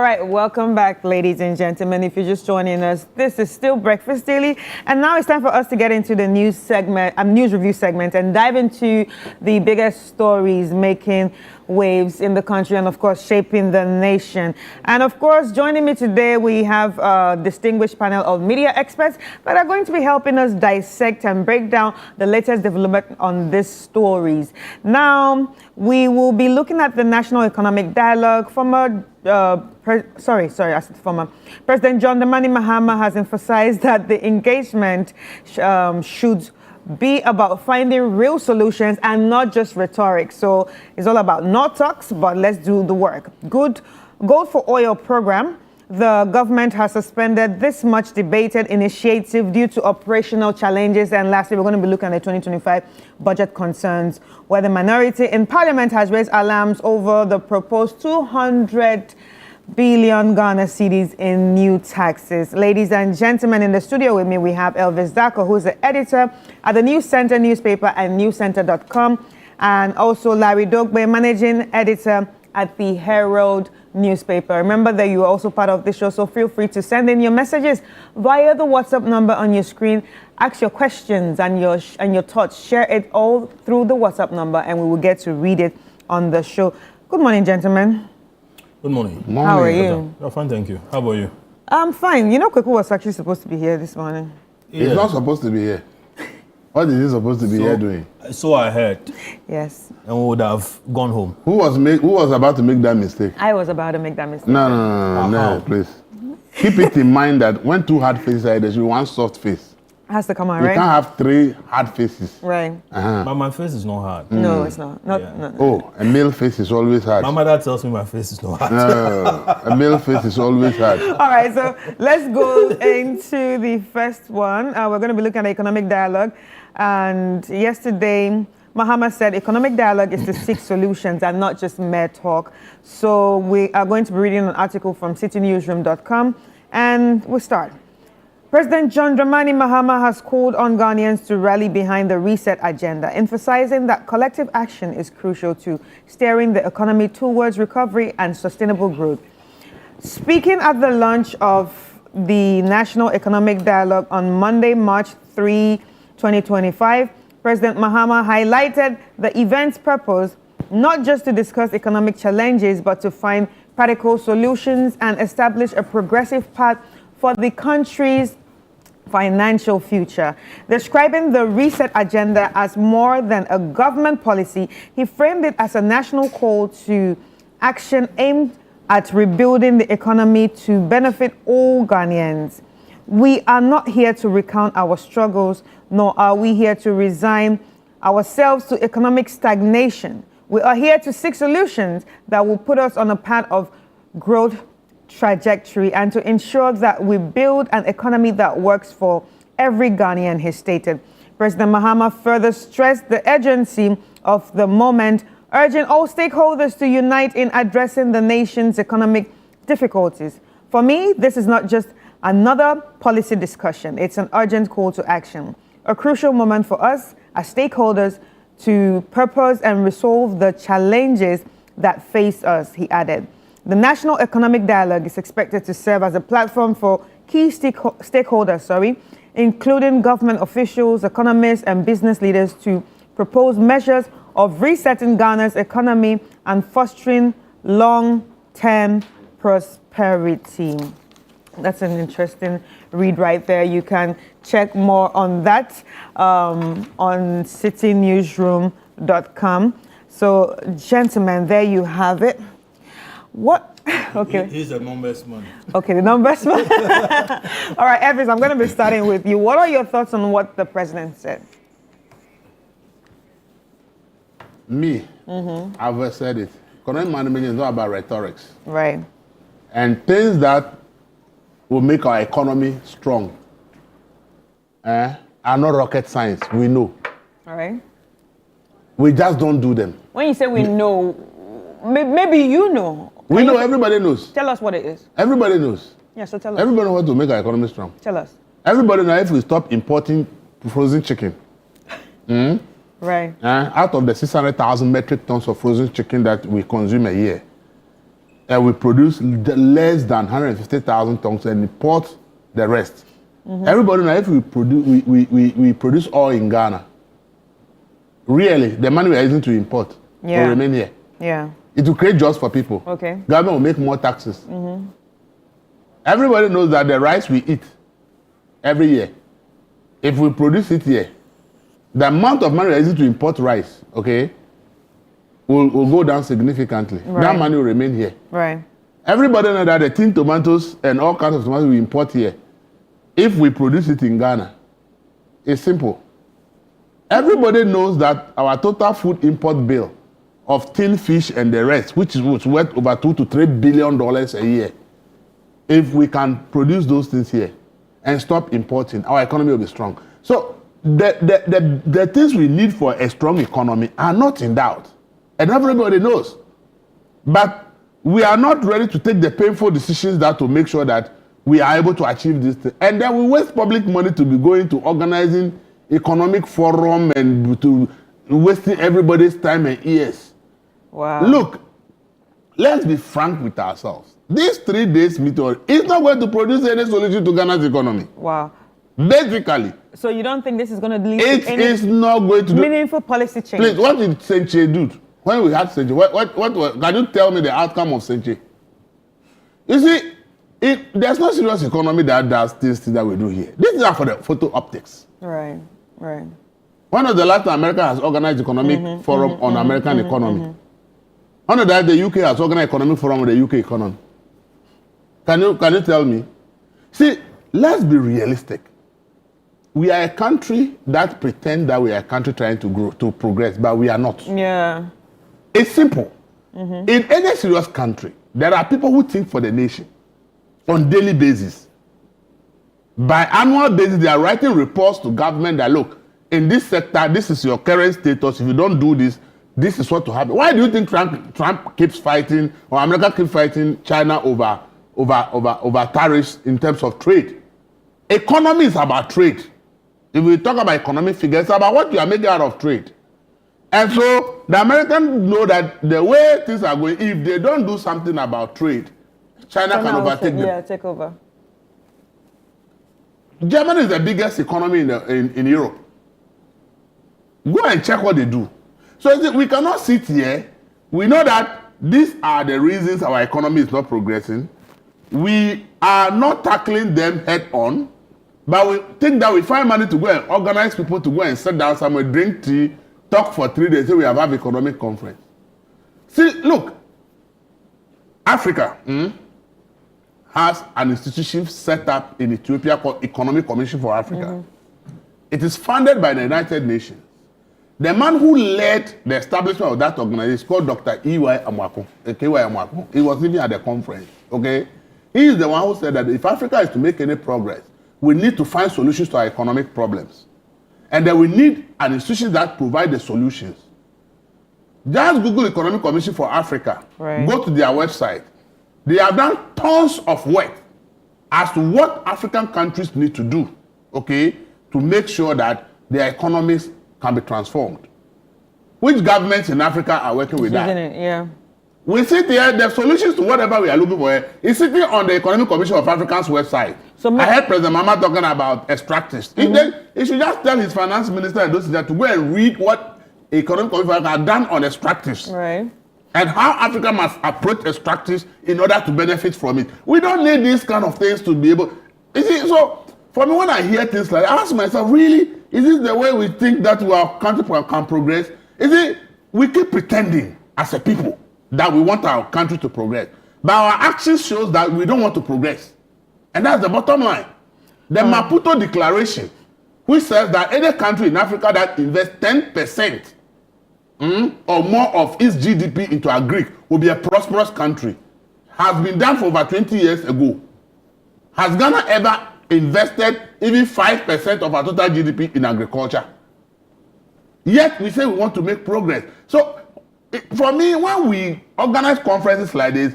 All right, welcome back, ladies and gentlemen. If you're just joining us, this is still Breakfast Daily, and now it's time for us to get into the news segment, news review segment, and dive into the biggest stories making waves in the country and, of course, shaping the nation. And, of course, joining me today, we have a distinguished panel of media experts that are going to be helping us dissect and break down the latest development on these stories. Now, we will be looking at the National Economic Dialogue from a President John Dramani Mahama has emphasized that the engagement should be about finding real solutions and not just rhetoric. So it's all about not talks, but let's do the work. Good Gold for Oil program. The government has suspended this much debated initiative due to operational challenges. And lastly, we're going to be looking at the 2025 budget concerns, where the minority in parliament has raised alarms over the proposed 200 billion Ghana cedis in new taxes. Ladies and gentlemen, in the studio with me, we have Elvis Dako, who's the editor at the News Center newspaper and newscenter.com, and also Larry Dogbe, managing editor at the Herald newspaper. Remember that you are also part of this show, so feel free to send in your messages via the WhatsApp number on your screen. Ask your questions and your thoughts. Share it all through the WhatsApp number, and we will get to read it on the show. Good morning, gentlemen. Good morning. How are you? I'm fine, thank you. How about you? I'm fine. You know, Kweku was actually supposed to be here this morning. Yeah. He's not supposed to be here. What is he supposed to be here doing? So I heard. Yes. And we would have gone home. Who was about to make that mistake? I was about to make that mistake. No, please. Keep it in mind that when two hard faces are there, should be one soft face. Has to come out, You right? can't have three hard faces. Right. But my face is not hard. No, it's not. No. Oh, a male face is always hard. My mother tells me my face is not hard. A male face is always hard. All right, so let's go into the first one. We're going to be looking at economic dialogue. And yesterday, Mahama said economic dialogue is to seek solutions and not just mere talk. So we are going to be reading an article from citynewsroom.com, and we'll start. President John Dramani Mahama has called on Ghanaians to rally behind the reset agenda, emphasizing that collective action is crucial to steering the economy towards recovery and sustainable growth. Speaking at the launch of the National Economic Dialogue on Monday, March 3, 2025, President Mahama highlighted the event's purpose not just to discuss economic challenges, but to find practical solutions and establish a progressive path for the country's financial future. Describing the reset agenda as more than a government policy, he framed it as a national call to action aimed at rebuilding the economy to benefit all Ghanaians. We are not here to recount our struggles, nor are we here to resign ourselves to economic stagnation. We are here to seek solutions that will put us on a path of growth trajectory and to ensure that we build an economy that works for every Ghanaian, he stated. President Mahama further stressed the urgency of the moment, urging all stakeholders to unite in addressing the nation's economic difficulties. For me, this is not just another policy discussion. It's an urgent call to action, a crucial moment for us as stakeholders to purpose and resolve the challenges that face us, he added. The National Economic Dialogue is expected to serve as a platform for key stakeholders, including government officials, economists, and business leaders to propose measures of resetting Ghana's economy and fostering long-term prosperity. That's an interesting read right there. You can check more on that on citynewsroom.com. So, gentlemen, there you have it. What? Okay. He's a numbers man. Okay, the numbers man. All right, Elvis, I'm going to be starting with you. What are your thoughts on what the president said? I've said it. Economic management is not about rhetorics. Right. And things that will make our economy strong are not rocket science. We know. All right. We just don't do them. When you say we know, maybe you know. We know, everybody knows. Tell us what it is. Everybody knows. Yeah, so tell us. Everybody knows how to make our economy strong. Tell us. Everybody knows if we stop importing frozen chicken. Right. Out of the 600,000 metric tons of frozen chicken that we consume a year, and we produce less than 150,000 tons and import the rest. Everybody knows if we produce oil in Ghana, really, the money we are using to import will remain here. Yeah. It will create jobs for people. Okay. Government will make more taxes. Everybody knows that the rice we eat every year, if we produce it here, the amount of money we are using to import rice, okay, will go down significantly. Right. That money will remain here. Right. Everybody knows that the tin tomatoes and all kinds of tomatoes we import here, if we produce it in Ghana, it's simple. Everybody knows that our total food import bill of tin fish and the rest, which is worth over $2 to $3 billion a year, if we can produce those things here and stop importing, our economy will be strong. So the things we need for a strong economy are not in doubt, and everybody knows. But we are not ready to take the painful decisions that to make sure that we are able to achieve this thing. And then we waste public money to be going to organizing economic forum and to wasting everybody's time and ears. Wow. Look, let's be frank with ourselves. This 3 days meeting is not going to produce any solution to Ghana's economy. Wow. Basically. So you don't think this is going to lead It to any is not going to do. meaningful policy change? Please, what did Senche do? When we had Senche, what can you tell me the outcome of Senche? You see, there's no serious economy that does things that we do here. This is for the photo optics. Right. Right. When was the last time America has organized economic forum on American economy? When was that the UK has organized economic forum on the UK economy? Can you tell me? See, let's be realistic. We are a country that pretend that we are a country trying to grow, to progress, but we are not. Yeah. It's simple. In any serious country, there are people who think for the nation on daily basis. By annual basis, they are writing reports to government that, look, in this sector, this is your current status. If you don't do this, this is what will happen. Why do you think Trump keeps fighting, or America keeps fighting China over tariffs in terms of trade? Economy is about trade. If we talk about economic figures, it's about what you are making out of trade. And so the Americans know that the way things are going, if they don't do something about trade, China can overtake them. Yeah, take over. Germany is the biggest economy in Europe. Go and check what they do. So we cannot sit here. We know that these are the reasons our economy is not progressing. We are not tackling them head on, but we think that we find money to go and organize people to go and sit down somewhere, drink tea, talk for 3 days, say we have economic conference. See, look, Africa has an institution set up in Ethiopia called Economic Commission for Africa. It is funded by the United Nations. The man who led the establishment of that organization is called Dr. E.Y. Amwako. He was even at the conference. Okay, he is the one who said that if Africa is to make any progress, we need to find solutions to our economic problems, and then we need an institution that provides the solutions. Just Google Economic Commission for Africa. Right. Go to their website. They have done tons of work as to what African countries need to do, okay, to make sure that their economies can be transformed. Which governments in Africa are working with that? Yeah. We sit here, the solutions to whatever we are looking for is sitting on the Economic Commission of Africa's website. So I heard President Mahama talking about extractives. He should just tell his finance minister and those to go and read what Economic Commission of Africa has done on extractives. Right. And how Africa must approach extractives in order to benefit from it. We don't need these kind of things to be able. You see, so for me, when I hear things like that, I ask myself, really, is this the way we think that our country can progress? Is it we keep pretending as a people that we want our country to progress, but our actions shows that we don't want to progress, and that's the bottom line. The Maputo Declaration, which says that any country in Africa that invests 10% or more of its GDP into agri will be a prosperous country, has been done for over 20 years ago. Has Ghana ever invested even 5% of our total GDP in agriculture? Yet we say we want to make progress. So for me, when we organize conferences like this,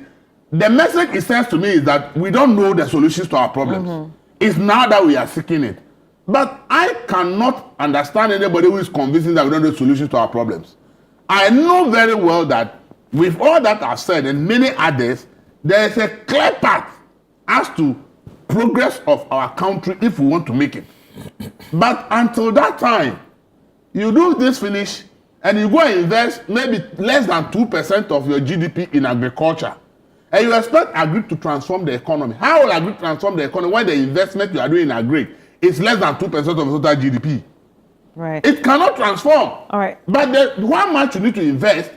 the message it sends to me is that we don't know the solutions to our problems. It's now that we are seeking it. But I cannot understand anybody who is convincing that we don't know solutions to our problems. I know very well that with all that I've said and many others, there is a clear path as to progress of our country if we want to make it. But until that time, you do this finish and you go and invest maybe less than 2% of your GDP in agriculture. And you expect agri to transform the economy. How will agri transform the economy when the investment you are doing in agri is less than 2% of total GDP? Right. It cannot transform. All right. But how much you need to invest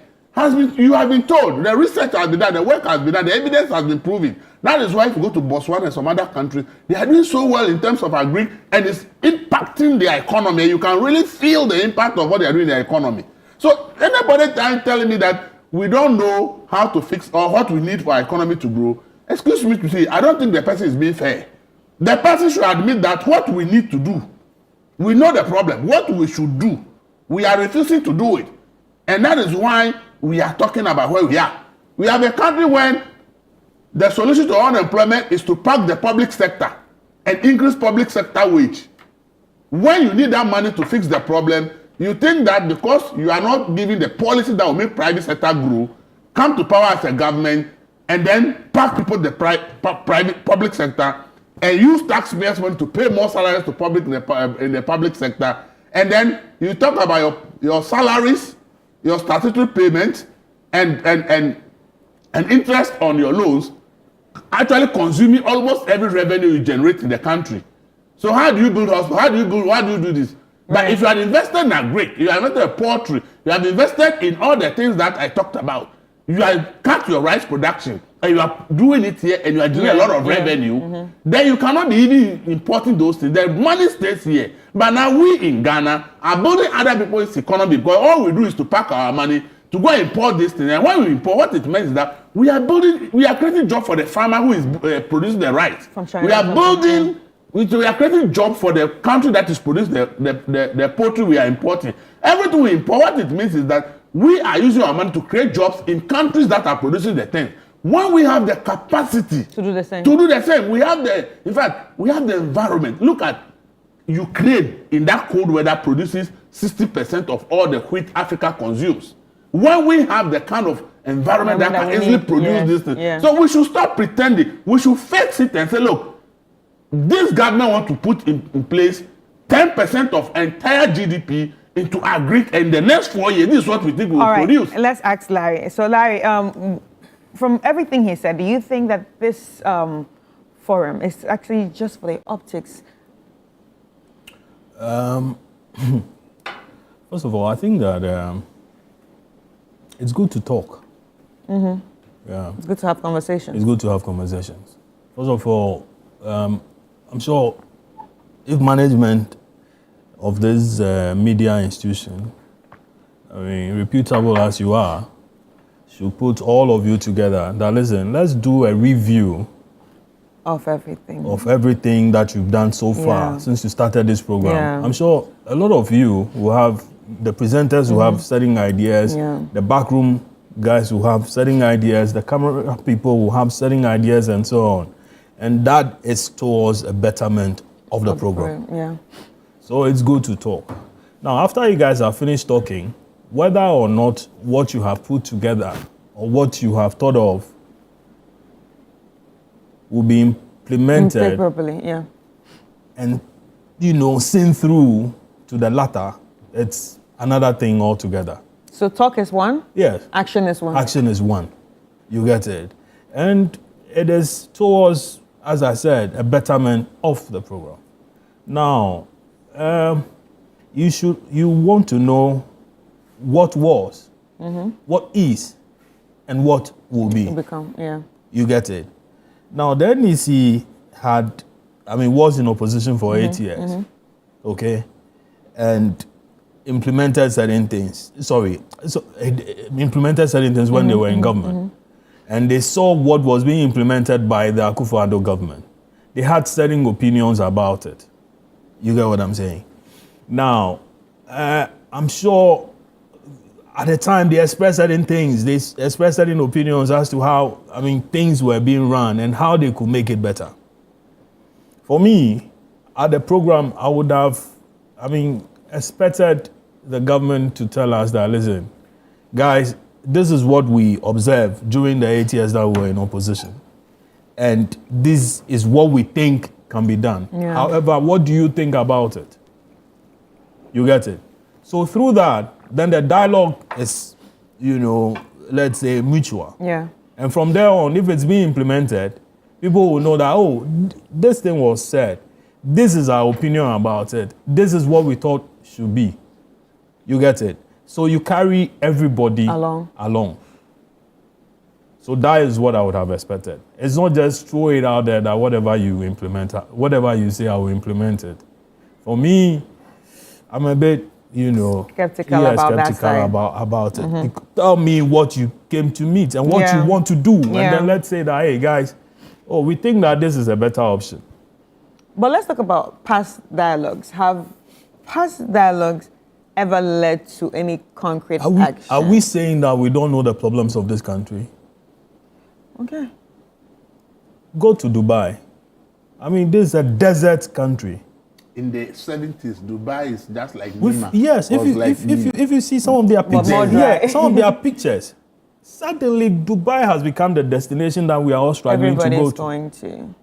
you have been told. The research has been done, the work has been done, the evidence has been proven. That is why if you go to Botswana and some other countries, they are doing so well in terms of agri, and it's impacting their economy. You can really feel the impact of what they are doing in their economy. So anybody telling me that we don't know how to fix or what we need for our economy to grow, excuse me to say, I don't think the person is being fair. The person should admit that what we need to do, we know the problem, what we should do, we are refusing to do it. And that is why we are talking about where we are. We have a country when the solution to unemployment is to pack the public sector and increase public sector wage. When you need that money to fix the problem, you think that because you are not giving the policy that will make private sector grow, come to power as a government and then pack people the public sector and use taxpayers' money to pay more salaries to public in the public sector, and then you talk about your salaries, your statutory payments, and interest on your loans, actually consuming almost every revenue you generate in the country. So how do you build hospitals? How do you do this? But right. If you have invested in agri, you have invested in poultry, you have invested in all the things that I talked about, you have cut your rice production, and you are doing it here, and you are doing a lot of revenue, then you cannot be even importing those things. The money stays here. But now we in Ghana are building other people's economy because all we do is to pack our money to go and import this thing. And when we import, what it means is that we are creating job for the farmer who is producing the rice. From China, we are creating job for the country that is producing the poultry we are importing. Everything we import, what it means is that we are using our money to create jobs in countries that are producing the thing. When we have the capacity to do the same, we have the environment. Look at Ukraine in that cold weather produces 60% of all the wheat Africa consumes. When we have the kind of environment that can easily produce this thing. So we should stop pretending. We should fix it and say, look, this government wants to put in place 10% of entire GDP into agri, and the next 4 years, this is what we think we will produce. Let's ask Larry. So Larry, from everything he said, do you think that this forum is actually just for the optics? First of all, I think that it's good to talk. Yeah. It's good to have conversations. It's good to have conversations. First of all, I'm sure if management of this media institution, I mean, reputable as you are, should put all of you together. That listen, let's do a review of everything that you've done so far since you started this program. Yeah. I'm sure a lot of you will have the presenters who have certain ideas, the backroom guys who have certain ideas, the camera people who have certain ideas, and so on. And that is towards a betterment of the program. So it's good to talk. Now, after you guys are finished talking, whether or not what you have put together or what you have thought of will be implemented properly, and, seen through to the latter, it's another thing altogether. So talk is one? Yes. Action is one? Action is one. You get it. And it is towards, as I said, a betterment of the program. Now, you want to know what was, what is, and what will be. Become. You get it. Now, the NEC was in opposition for 8 years, okay, and implemented certain things. Implemented certain things when they were in government, and they saw what was being implemented by the Akufo-Addo government. They had certain opinions about it. You get what I'm saying? Now, I'm sure at the time they expressed certain things. They expressed certain opinions as to how, things were being run and how they could make it better. For me, at the program, I would have, expected the government to tell us that, listen, guys, this is what we observed during the 8 years that we were in opposition. And this is what we think can be done. Yeah. However, what do you think about it? You get it? So through that, then the dialogue is, let's say mutual. Yeah. And from there on, if it's being implemented, people will know that, oh, this thing was said. This is our opinion about it. This is what we thought should be. You get it? So you carry everybody along. So that is what I would have expected. It's not just throw it out there that whatever you implement, whatever you say, I will implement it. For me, I'm a bit, skeptical about that side. about it. Tell me what you came to meet and what you want to do. And then let's say that, hey, guys, we think that this is a better option. But let's talk about past dialogues. Have past dialogues ever led to any concrete action? Are we saying that we don't know the problems of this country? Okay. Go to Dubai. I mean, this is a desert country. In the 70s, Dubai is just like Lima. Yes, if you see some of their pictures, some of their pictures, suddenly Dubai has become the destination that we are all struggling to go to. Everybody's going to.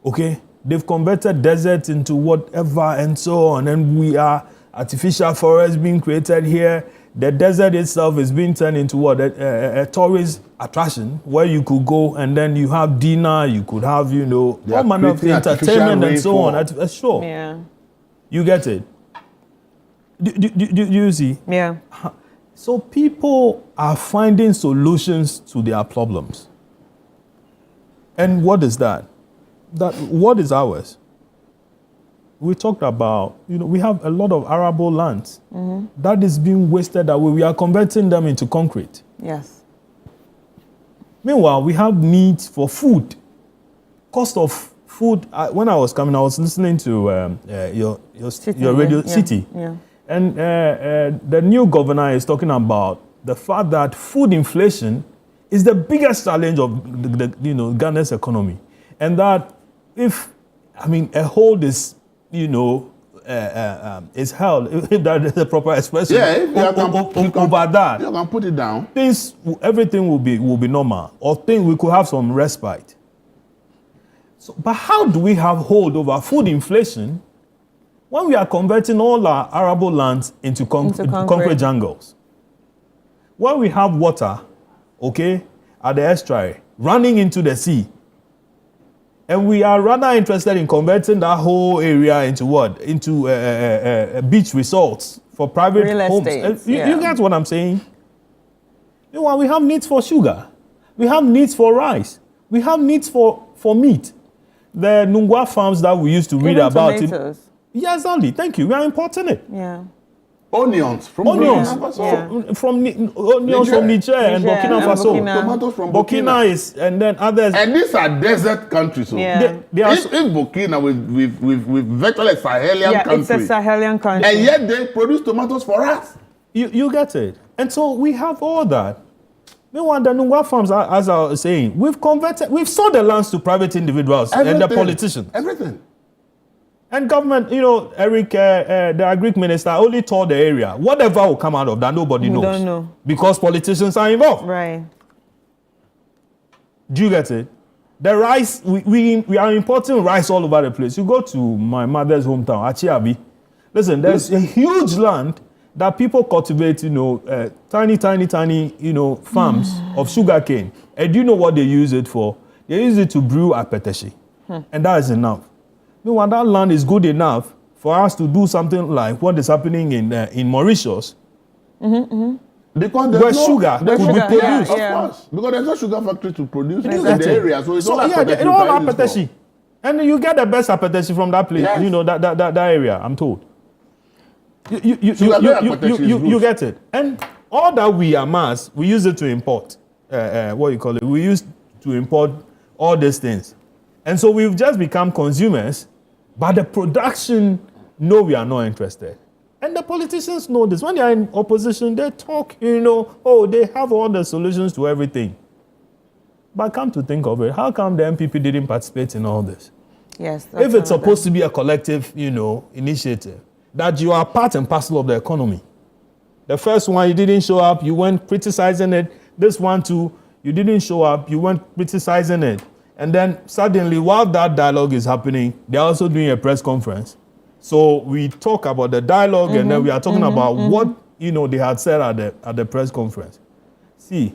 Okay, they've converted desert into whatever and so on, and we are artificial forests being created here. The desert itself is being turned into what? A tourist attraction where you could go and then you have dinner, you could have, all manner of entertainment and so on. Sure. Yeah. You get it? Do you see? Yeah. So people are finding solutions to their problems. And what is that? What is ours? We talked about, we have a lot of arable lands that is being wasted away. We are converting them into concrete. Yes. Meanwhile, we have needs for food. Cost of food. When I was coming, I was listening to your radio City. Yeah. And the new governor is talking about the fact that food inflation is the biggest challenge of Ghana's economy. And that if a hold is is held, if that is the proper expression, over that, you can put it down. Everything will be normal, or we could have some respite. So, but how do we have hold over food inflation when we are converting all our arable lands into concrete jungles? When we have water, at the estuary, running into the sea, and we are rather interested in converting that whole area into what? Into beach resorts for private homes. You get what I'm saying? We have needs for sugar. We have needs for rice. We have needs for meat. The Nungwa farms that we used to read about. Yes, only. Thank you. We are importing it. Yeah. Onions from Niger and Burkina Faso. Tomatoes from Burkina is, and then others. And these are desert countries. So if Burkina with virtually a Sahelian country. It's a Sahelian country. And yet they produce tomatoes for us. You get it. And so we have all that. Meanwhile, the Nungwa farms, as I was saying, we've sold the lands to private individuals and the politicians. Everything. And government, Eric, the agric minister, only told the area. Whatever will come out of that, nobody knows. Don't know. Because politicians are involved. Right. Do you get it? The rice, we are importing rice all over the place. You go to my mother's hometown, Achiabi. Listen, there's a huge land that people cultivate, tiny, farms of sugarcane. And do you know what they use it for? They use it to brew apeteshi. And that is enough. Meanwhile, that land is good enough for us to do something like what is happening in Mauritius. Because where sugar could be produced. Of course. Because there's no sugar factory to produce in the area. So it's all apeteshi. And you get the best apeteshi from that place, that area, I'm told. You get it. And all that we amass, we use it to import. We use to import all these things. And so we've just become consumers, but the production, no, we are not interested. And the politicians know this. When they are in opposition, they talk, they have all the solutions to everything. But come to think of it, how come the MPP didn't participate in all this? Yes. If it's supposed to be a collective, initiative, that you are part and parcel of the economy. The first one, you didn't show up, you went criticizing it. This one too, you didn't show up, you went criticizing it. And then suddenly, while that dialogue is happening, they're also doing a press conference. So we talk about the dialogue, and then we are talking about what they had said at the press conference. See,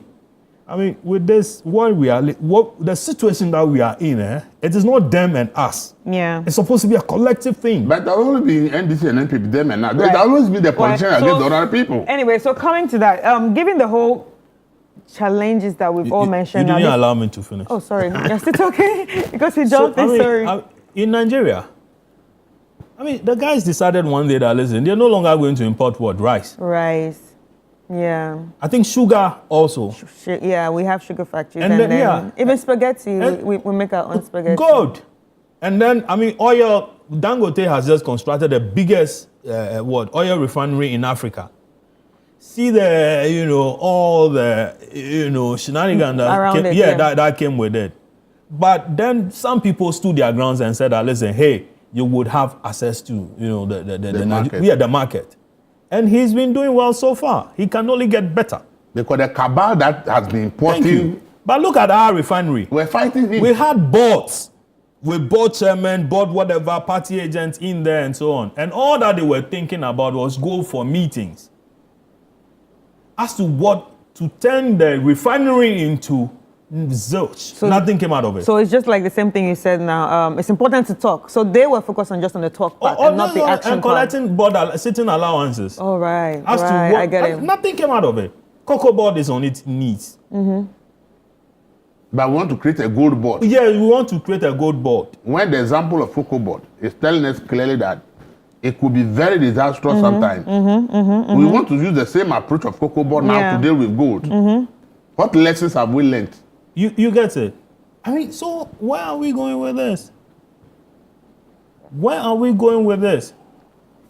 I mean, with this, the situation that we are in, it is not them and us. Yeah. It's supposed to be a collective thing. But there will always be NDC and NPP, them and us. Right. There will always be the politicians against the other people. Anyway, so coming to that, given the whole challenges that we've all mentioned. You didn't allow me to finish. Oh, sorry. You're still okay? Because you jumped in, sorry. In Nigeria, I mean, the guys decided one day that, listen, they're no longer going to import what? Rice. Rice. Yeah. I think sugar also. Yeah, we have sugar factories. And then even spaghetti, we make our own spaghetti. Good. And then, I mean, oil, Dangote has just constructed the biggest, oil refinery in Africa. See all the, shenanigans that came with it. But then some people stood their grounds and said that, listen, hey, you would have access to, the market. Yeah, the market. And he's been doing well so far. He can only get better. Because the cabal that has been importing. Thank you. But look at our refinery. We're fighting him. We had boards. We board chairman, board whatever, party agents in there and so on. And all that they were thinking about was go for meetings. As to what to turn the refinery into zilch. So nothing came out of it. So it's just like the same thing you said now. It's important to talk. So they were focused on just on the talk part and not the action and collecting sitting allowances. Oh, right. As to what, I get it. Nothing came out of it. Cocoa board is on its knees. Mm-hmm. But we want to create a gold board. Yeah, we want to create a gold board. When the example of cocoa board is telling us clearly that it could be very disastrous sometimes. We want to use the same approach of cocoa board now to deal with gold. What lessons have we learned? You get it? I mean, so where are we going with this? Where are we going with this?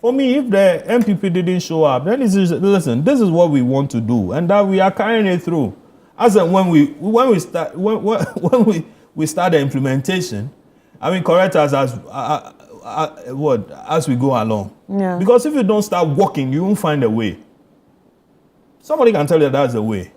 For me, if the MPP didn't show up, then listen, this is what we want to do, and that we are carrying it through. As in when we start the implementation, I mean, correct us as we go along. Yeah. Because if you don't start walking, you won't find a way. Somebody can tell you that's the way.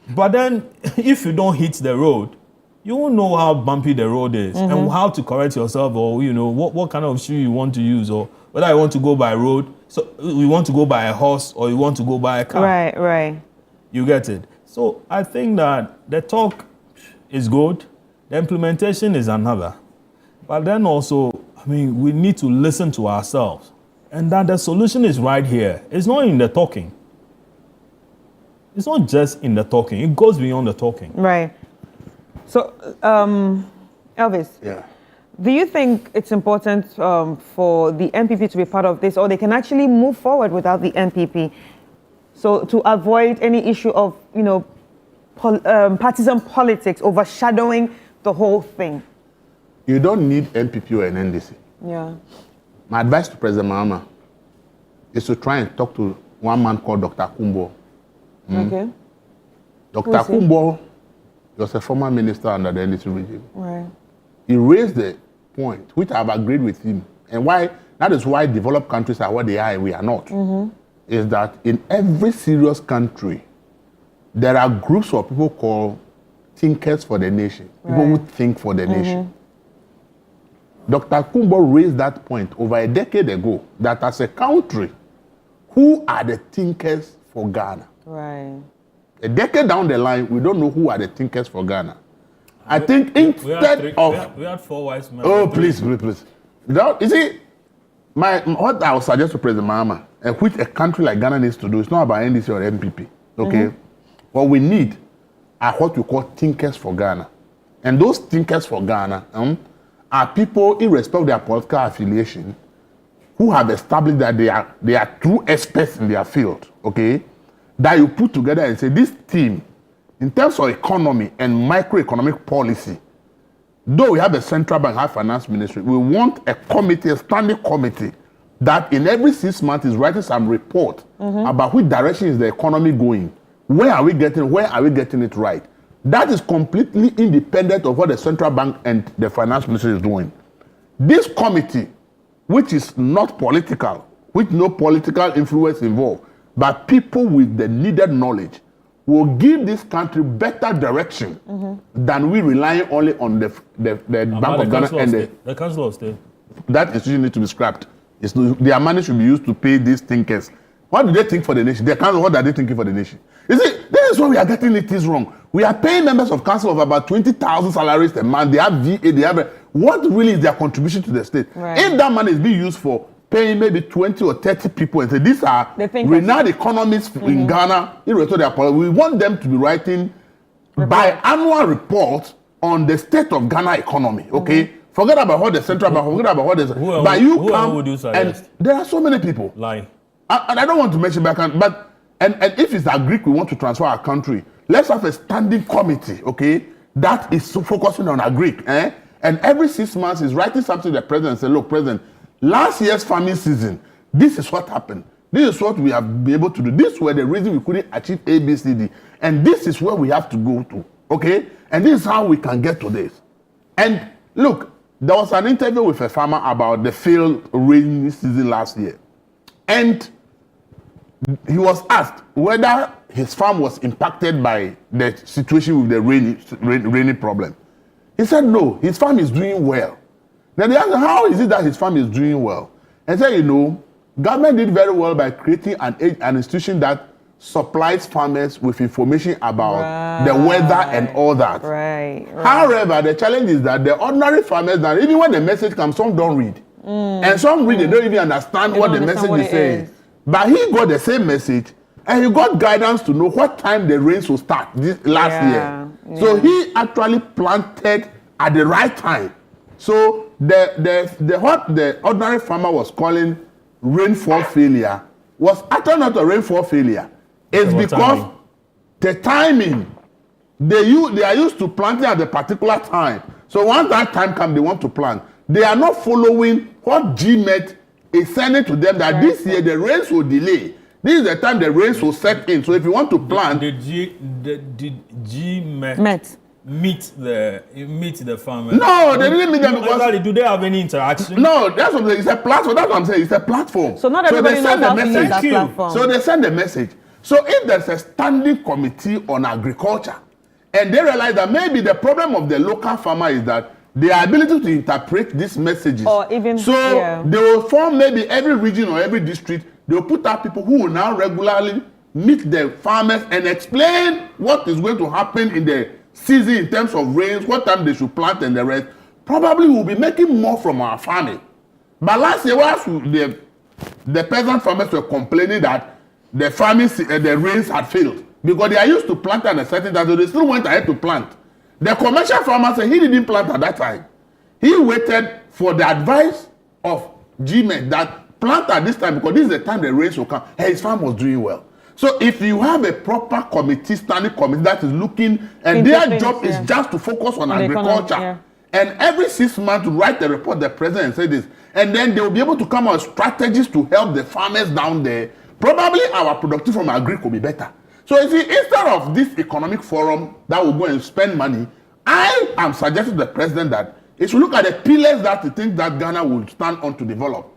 But then, if you don't hit the road, you won't know how bumpy the road is and how to correct yourself, or what kind of shoe you want to use, or whether you want to go by road, so you want to go by a horse, or you want to go by a car. Right. You get it. So I think that the talk is good, the implementation is another. But then also, I mean, we need to listen to ourselves, and that the solution is right here. It's not in the talking. It's not just in the talking. It goes beyond the talking. Right. So, Elvis. Yeah. Do you think it's important for the MPP to be part of this, or they can actually move forward without the MPP? So to avoid any issue of, partisan politics overshadowing the whole thing. You don't need MPP or an NDC. Yeah. My advice to President Mahama is to try and talk to one man called Dr. Kumbo. Okay. Dr. Kumbo was a former minister under the NDC regime. Right. He raised the point, which I've agreed with him, and that is why developed countries are what they are and we are not, is that in every serious country, there are groups of people called thinkers for the nation, people who think for the nation. Dr. Kumbo raised that point over a decade ago, that as a country, who are the thinkers for Ghana? Right. A decade down the line, we don't know who are the thinkers for Ghana. I think instead of... We had 4 wise men. Oh, please. Now, you see, what I would suggest to President Mahama, and which a country like Ghana needs to do, it's not about NDC or MPP, okay? What we need are what we call thinkers for Ghana. And those thinkers for Ghana are people, irrespective of their political affiliation, who have established that they are true experts in their field, okay? That you put together and say, this team, in terms of economy and microeconomic policy, though we have a central bank, have finance ministry, we want a committee, a standing committee, that in every 6 months is writing some report about which direction is the economy going. Where are we getting it right? That is completely independent of what the central bank and the finance ministry is doing. This committee, which is not political, with no political influence involved, but people with the needed knowledge will give this country better direction than we relying only on the Bank of Ghana and the Council of State. That institution needs to be scrapped. Their money should be used to pay these thinkers. What do they think for the nation? What are they thinking for the nation? You see, this is where we are getting it is wrong. We are paying members of council of about 20,000 salaries a month. They have VA, they have what really is their contribution to the state? Right. If that money is being used for paying maybe 20 or 30 people and say these are renowned economists in Ghana, we want them to be writing biannual reports on the state of Ghana economy, okay? Forget about what the central bank, forget about what the... But you come, would you suggest? And there are so many people. Like? And I don't want to mention back, but if it's Agric we want to transfer our country, let's have a standing committee, okay, that is focusing on Agric, and every 6 months is writing something to the president and say, look, president, last year's farming season, this is what happened. This is what we have been able to do. This were the reason we couldn't achieve A, B, C, D. And this is where we have to go to, okay? And this is how we can get to this. And look, there was an interview with a farmer about the failed rainy season last year. And he was asked whether his farm was impacted by the situation with the rainy problem. He said no, his farm is doing well. Then they asked him, how is it that his farm is doing well? And he said, you know, government did very well by creating an institution that supplies farmers with information about the weather and all that. Right. However, the challenge is that the ordinary farmers, that even when the message comes, some don't read. And some read, they don't even understand what the message is saying. But he got the same message, and he got guidance to know what time the rains will start last year. So he actually planted at the right time. So what the ordinary farmer was calling rainfall failure was actually not a rainfall failure. It's because the timing, they are used to planting at a particular time. So once that time comes, they want to plant. They are not following what GMET is sending to them that this year the rains will delay. This is the time the rains will set in. So if you want to plant, did GMET meet the farmers? No, they didn't meet them because do they have any interaction? No, that's what it's a platform. That's what I'm saying. It's a platform. So not everybody knows how to use that platform. So they send the message. So if there's a standing committee on agriculture, and they realize that maybe the problem of the local farmer is that their ability to interpret these messages. Or even they will form maybe every region or every district. They will put out people who will now regularly meet the farmers and explain what is going to happen in the season in terms of rains, what time they should plant and the rest. Probably we'll be making more from our farming. But last year, the peasant farmers were complaining that the farming, the rains had failed because they are used to plant at a certain time, so they still went ahead to plant. The commercial farmer said he didn't plant at that time. He waited for the advice of GMET that plant at this time because this is the time the rains will come. And his farm was doing well. So if you have a proper committee, standing committee that is looking, and their job is just to focus on agriculture, and every 6 months to write the report, the president and say this, and then they will be able to come out with strategies to help the farmers down there. Probably our productivity from agri will be better. So you see, instead of this economic forum that will go and spend money, I am suggesting to the president that he should look at the pillars that he thinks that Ghana will stand on to develop.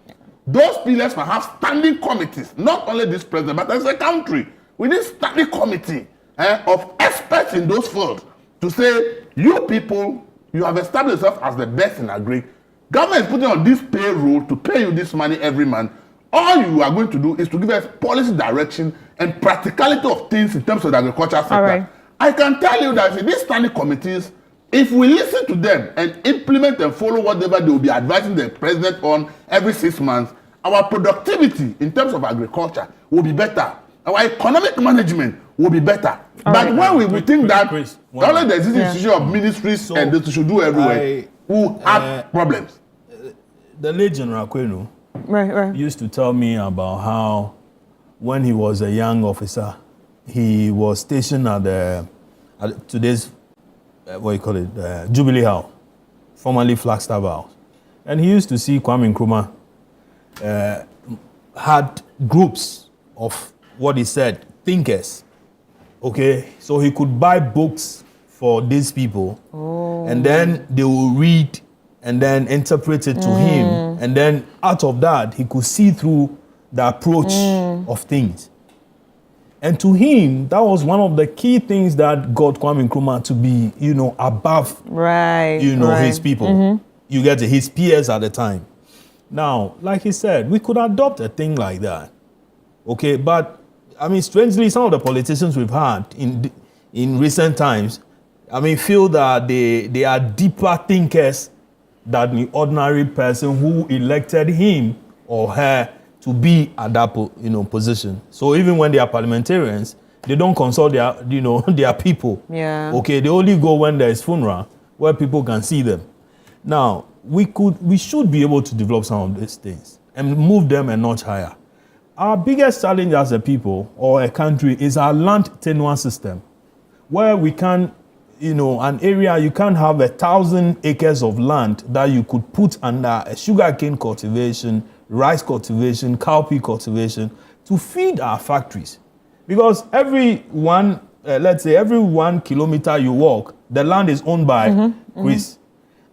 Those pillars must have standing committees, not only this president, but as a country. We need standing committee of experts in those fields to say, you people, you have established yourself as the best in agri. Government is putting on this payroll to pay you this money every month. All you are going to do is to give us policy direction and practicality of things in terms of the agriculture sector. Right. I can tell you that these standing committees, if we listen to them and implement and follow whatever they will be advising the president on every 6 months, our productivity in terms of agriculture will be better. Our economic management will be better. But when we think that only there's this institution of ministries and they should do everywhere, who have problems. The late General Kwenu used to tell me about how when he was a young officer, he was stationed at today's Jubilee House, formerly Flagstaff House, and he used to see Kwame Nkrumah had groups of what he said thinkers. Okay, so he could buy books for these people, and then they will read and then interpret it to him, and then out of that he could see through the approach of things. And to him, that was one of the key things that got Kwame Nkrumah to be, above, his people. You get it, his peers at the time. Now, like he said, we could adopt a thing like that. Okay, but, strangely, some of the politicians we've had in recent times, feel that they are deeper thinkers than the ordinary person who elected him or her to be at that position. So even when they are parliamentarians, they don't consult their their people. Yeah. Okay, they only go when there is funeral where people can see them. Now we should be able to develop some of these things and move them a notch higher. Our biggest challenge as a people or a country is our land tenure system, where we can, an area you can't have 1,000 acres of land that you could put under a sugarcane cultivation, rice cultivation, cowpea cultivation to feed our factories. Because every 1 kilometer you walk, the land is owned by Chris.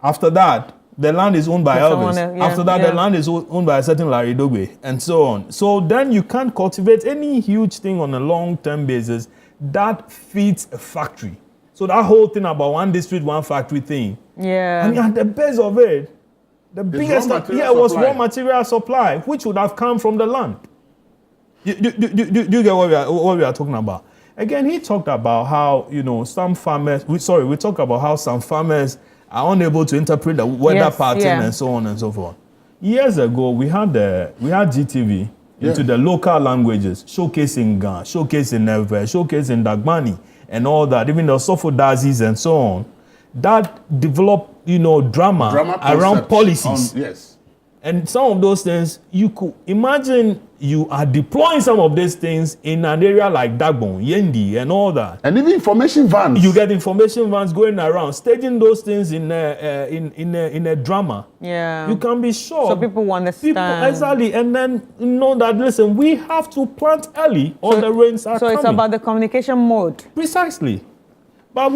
After that, the land is owned by Elvis. After that, the land is owned by a certain Larry Dogbe, and so on. So then you can't cultivate any huge thing on a long-term basis that feeds a factory. So that whole thing about one district, one factory thing. Yeah. At the base of it, the biggest was raw material supply, which would have come from the land. Do you get what we are talking about? Again, he talked about how some farmers. We talked about how some farmers are unable to interpret the weather pattern and so on and so forth. Years ago, we had GTV into the local languages, showcasing Ga, showcasing Neve, showcasing Dagbani, and all that. Even the Sofodazis and so on. That developed, drama around policies. Yes. And some of those things, you could imagine you are deploying some of these things in an area like Dagbon, Yendi, and all that. And even information vans. You get information vans going around, staging those things in a drama. Yeah. You can be sure. So people understand. Exactly. And then know that, listen, we have to plant early or the rains are coming. So it's about the communication mode. Precisely. But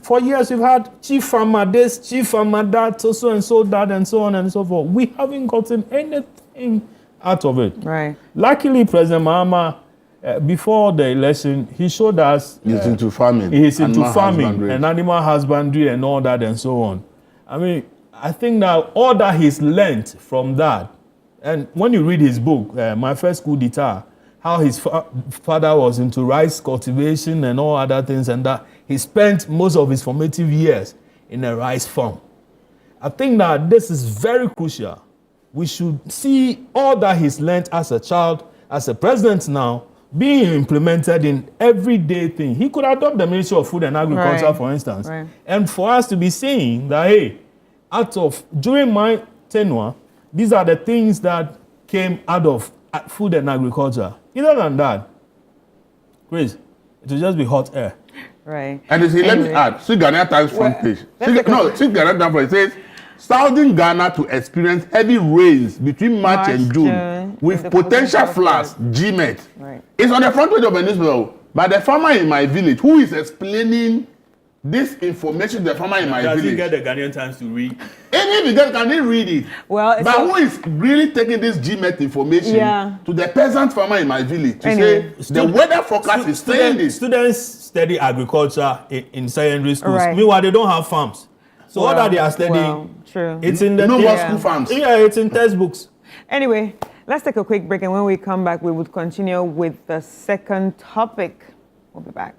for years we've had chief farmer this, chief farmer that, so and so that, and so on and so forth. We haven't gotten anything out of it. Right. Luckily, President Mahama, before the election, he showed us he's into farming. He's into farming and animal husbandry and all that and so on. I think that all that he's learned from that, and when you read his book, My First Coup d'Etat, how his father was into rice cultivation and all other things, and that he spent most of his formative years in a rice farm. I think that this is very crucial. We should see all that he's learned as a child, as a president now, being implemented in everyday thing. He could adopt the Ministry of Food and Agriculture, for instance, and for us to be saying that, hey, during my tenure, these are the things that came out of food and agriculture. Other than that, Chris, it will just be hot air. Right. And let me add, see Ghana Times front page. See Ghana Times, it says, Southern Ghana to experience heavy rains between March and June with potential floods, GMET. Right. It's on the front page of a newspaper. But the farmer in my village, who is explaining this information to the farmer in my village. Does he get the Ghanaian Times to read? Even if he does, can he read it? Well, but who is really taking this GMET information to the peasant farmer in my village to say the weather forecast is saying this? Students study agriculture in secondary schools. Meanwhile, they don't have farms. So all that they are studying, it's in the more school farms. Yeah, it's in textbooks. Anyway, let's take a quick break, and when we come back, we will continue with the second topic. We'll be back.